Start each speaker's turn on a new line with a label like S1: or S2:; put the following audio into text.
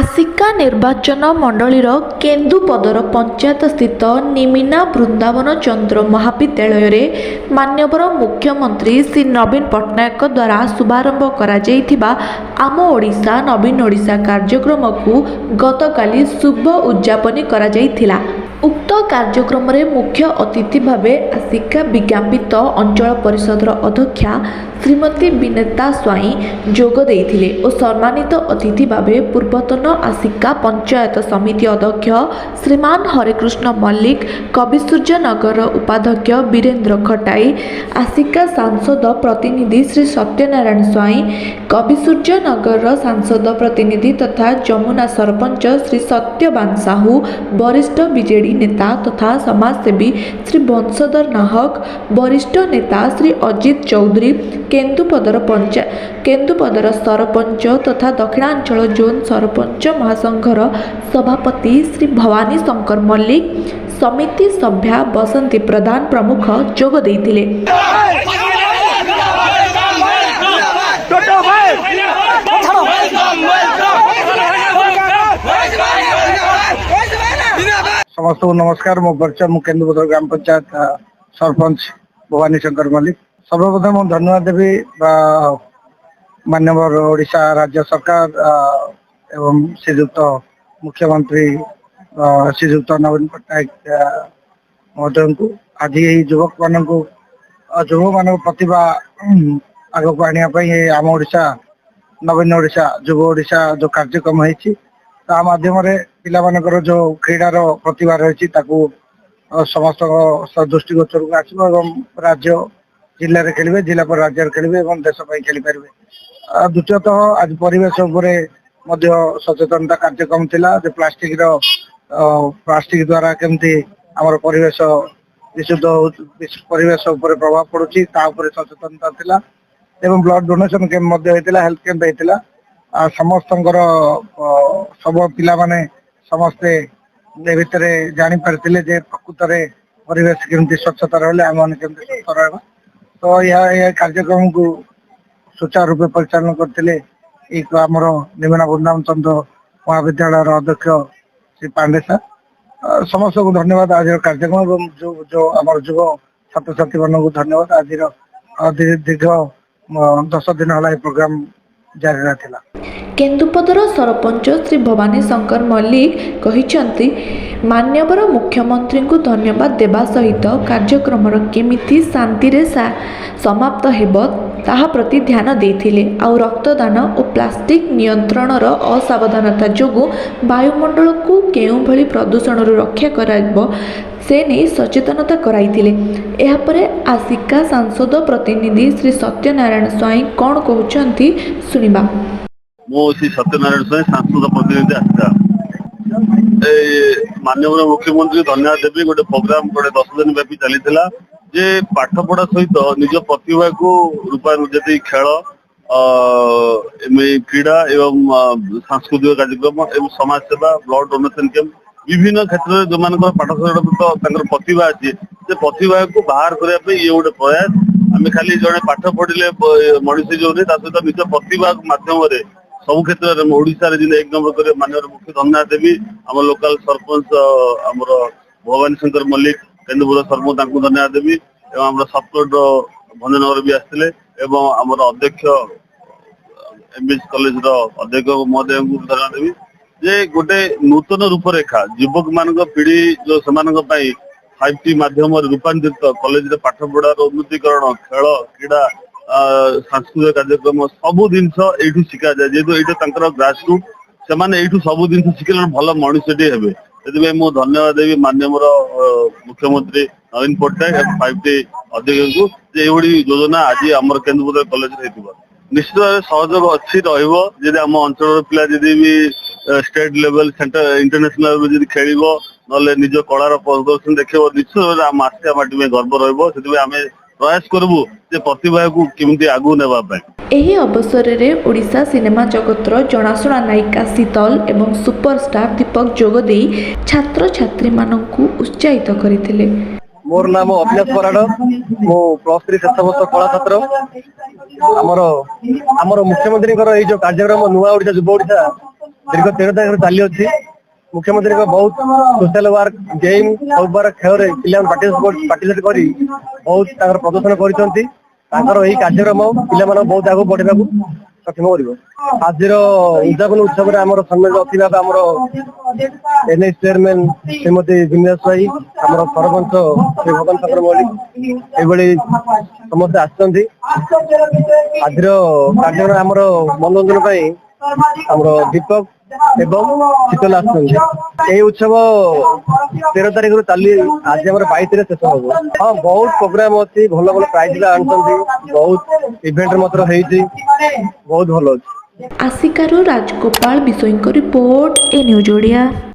S1: ଆସିକା ନିର୍ବାଚନ ମଣ୍ଡଳୀର କେନ୍ଦୁପଦର ପଞ୍ଚାୟତ ସ୍ଥିତ ନିମିନା ବୃନ୍ଦାବନ ଚନ୍ଦ୍ର ମହାବିଦ୍ୟାଳୟରେ ମାନ୍ୟବର ମୁଖ୍ୟମନ୍ତ୍ରୀ ଶ୍ରୀ ନବୀନ ପଟ୍ଟନାୟକଙ୍କ ଦ୍ୱାରା ଶୁଭାରମ୍ଭ କରାଯାଇଥିବା ଆମ ଓଡ଼ିଶା ନବୀନ ଓଡ଼ିଶା କାର୍ଯ୍ୟକ୍ରମକୁ ଗତକାଲି ଶୁଭ ଉଦ୍ଯାପନୀ କରାଯାଇଥିଲା। ଉକ୍ତ କାର୍ଯ୍ୟକ୍ରମରେ ମୁଖ୍ୟ ଅତିଥି ଭାବେ ଆସିକା ବିଜ୍ଞାପିତ ଅଞ୍ଚଳ ପରିଷଦର ଅଧ୍ୟକ୍ଷା ଶ୍ରୀମତୀ ବିନେତା ସ୍ୱାଇଁ ଯୋଗ ଦେଇଥିଲେ ଓ ସମ୍ମାନିତ ଅତିଥି ଭାବେ ପୂର୍ବତନ ଆସିକା ପଞ୍ଚାୟତ ସମିତି ଅଧ୍ୟକ୍ଷ ଶ୍ରୀମାନ ହରେକୃଷ୍ଣ ମଲ୍ଲିକ, କବିସୂର୍ଯ୍ୟନଗରର ଉପାଧ୍ୟକ୍ଷ ବୀରେନ୍ଦ୍ର ଖଟାଇ, ଆସିକା ସାଂସଦ ପ୍ରତିନିଧି ଶ୍ରୀ ସତ୍ୟନାରାୟଣ ସ୍ୱାଇଁ, କବିସୂର୍ଯ୍ୟନଗରର ସାଂସଦ ପ୍ରତିନିଧି ତଥା ଯମୁନା ସରପଞ୍ଚ ଶ୍ରୀ ସତ୍ୟବାନ ସାହୁ, ବରିଷ୍ଠ ବିଜେଡି ନେତା ତଥା ସମାଜସେବୀ ଶ୍ରୀ ବଂଶଧର ନାହକ, ବରିଷ୍ଠ ନେତା ଶ୍ରୀ ଅଜିତ ଚୌଧୁରୀ, କେନ୍ଦୁପଦର ସରପଞ୍ଚ ତଥା ଦକ୍ଷିଣାଞ୍ଚଳ ଜୋନ୍ ସରପଞ୍ଚ ମହାସଂଘର ସଭାପତି ଶ୍ରୀ ଭବାନୀ ଶଙ୍କର ମଲ୍ଲିକ, ସମିତି ସଭ୍ୟା ବସନ୍ତୀ ପ୍ରଧାନ ପ୍ରମୁଖ ଯୋଗ ଦେଇଥିଲେ।
S2: समस्त नमस्कार। मो परिचय मु केन्दुपदा ग्राम पंचायत सरपंच भवानी शंकर मल्लिक। सर्वप्रथम धन्यवाद देवी माननीय ओडिशा राज्य सरकार एवं श्रीजुक्त मुख्यमंत्री श्रीजुक्त नवीन पट्टनायक महोदय को आज यही युवक मान प्रतिभा आग को आने आम ओडिशा नवीन ओडिशा युव ओडिशा जो कार्यक्रम है माध्यम पिला मानकर जो क्रीडार प्रतिभा रही समस्त दृष्टिगोचर को आसो और राज्य जिले में खेलें, जिला पर राज्य खेलें और देश खेली पारे। द्वितीयतः आज परिवेश सचेतनता कार्यक्रम थिला जे प्लास्टिक द्वारा केमती आमर परिवेश विशुद्ध परिवेश प्रभाव पड़ुची सचेतनता थिला एवं blood donation camp health camp होता समस्त सब पिला माने समस्ते भितर जानी पारे जे प्रकृत परिवेश केमती स्वच्छता रही आम मैंने केमती स्वच्छ रहा। तो यह कार्यक्रम को सुचारू रूपे परिचालन करते आमर निमिना वृंदावन चंद्र महाविद्यालय अध्यक्ष श्री पांडे सर। समस्त को धन्यवाद आज कार्यक्रम जो आम युव छात्र छात्री मान धन्यवाद। आज दीर्घ 10 दिन है प्रोग्राम जारी रहा।
S1: केन्दुपदर सरपंच श्री भवानी शंकर मल्लिक कहिसेंति मान्यवर मुख्यमंत्री को धन्यवाद देवा सहित कार्यक्रम केमिति शांति रे समाप्त हेबो ताहा प्रति ध्यान देथिले आउ रक्तदान और प्लास्टिक नियंत्रणर असावधानता जोगु वायुमंडल को केउ भली प्रदूषण रक्षा कराइबो से नहीं सचेतनता कराइथिले। एहा परे आसिका सांसद प्रतिनिधि श्री सत्यनारायण स्वाई कौन कहउछंती सुनिबा।
S3: मो श्री सत्यनारायण स्वाई सांसद प्रतिनिधि आसिका माननीय मुख्यमंत्री धन्यवाद देवी। गोटे प्रोग्राम गोटे 10 दिन व्यापी चली जे पाठ पढ़ा सहित निज प्रतिभा को रूपायन जैसे खेल क्रीड़ा एवं सांस्कृतिक कार्यक्रम एवं समाज सेवा ब्लड डोनेशन कैंप विभिन्न क्षेत्र में जो मान पाठशाला प्रतिभा अच्छी से प्रतिभा को बाहर करने ये गोटे प्रयास। आम खाली जड़े पाठ पढ़ले मनीष जो सहित निज प्रतिभा माध्यम सब क्षेत्र में ओडिशा एक नंबर कर माननीय मुख्य धन्यवाद देवी। आम लोकल सरपंच आमर भवानी शंकर मल्लिक केन्दुपदा सरपंच धन्यवाद देवी एवं सप्तोड भंजनगर भी आसते आमर अध्यक्ष एमबीएस कॉलेज अध्यक्ष महोदय को धन्यवाद देवी जे गोटे नूतन रूपरेखा युवक मान पीढ़ी जो से 5T माध्यम रूपांतरित कॉलेज पाठ पढ़ार उन्नतीकरण खेल क्रीड़ा सांस्कृतिक कार्यक्रम सबू जिन शिखा जाए जेहेतु ये ग्रासरूट से सब जिन शिखिले भल मनुष्यटी हे से मुझे धन्यवाद देवी माननीय मुख्यमंत्री नवीन पट्टनायक 5T अध्यक्ष को ये योजना आज आम केन्दुपदा कॉलेज निश्चित भाव सहयोग अच्छी रही आम अंचल पिला जदि भी state level centre international level खेल ना निज कलार प्रदर्शन देखो निश्चित भाव आम आसिया माटी में गर्व रही प्रयास करबू जे प्रतिभा को केमती आगु नेबा पाए।
S1: एही अवसर रे ओडिशा सिनेमा जगतर जनाशुना नायिका शीतल एवं सुपरस्टार दीपक जोग देई छात्र छात्री मानकु उत्साहित करथिले।
S2: मोर नाम अभिलाष बराड़ मो +3 शेष वर्ष कला छात्र आमर मुख्यमंत्री जो कार्यक्रम नुआ ओडिशा युव ओडिशा दीर्घ 13 तारिख चली अच्छी मुख्यमंत्री बहुत सोशल वर्क गेम सब बार खेल पार्टिसिपेट कर बहुत प्रदर्शन कर कार्यक्रम पिला बहुत आगे बढ़ा सक्षम कर आज उद्यापन उत्सव आम सम्मिलित अच्छी एनएस चेयरमैन श्रीमती जिनेश भाई आम सरपंच श्री भगवान शंकर मल्लिक ये समस्त आसती आज कार्यक्रम आम मनोरंजन दीपक एवं शीतल आसुच्च उत्सव 13 तारिख चली आज आम 22 शेष हम हाँ बहुत प्रोग्राम अच्छी भल भल प्राइज आनी बहुत इवेंट बहुत भल अच्छी
S1: आसिकारु राजगोपाल बिशोईଙ୍କ रिपोर्ट ए न्यूज ओडिया।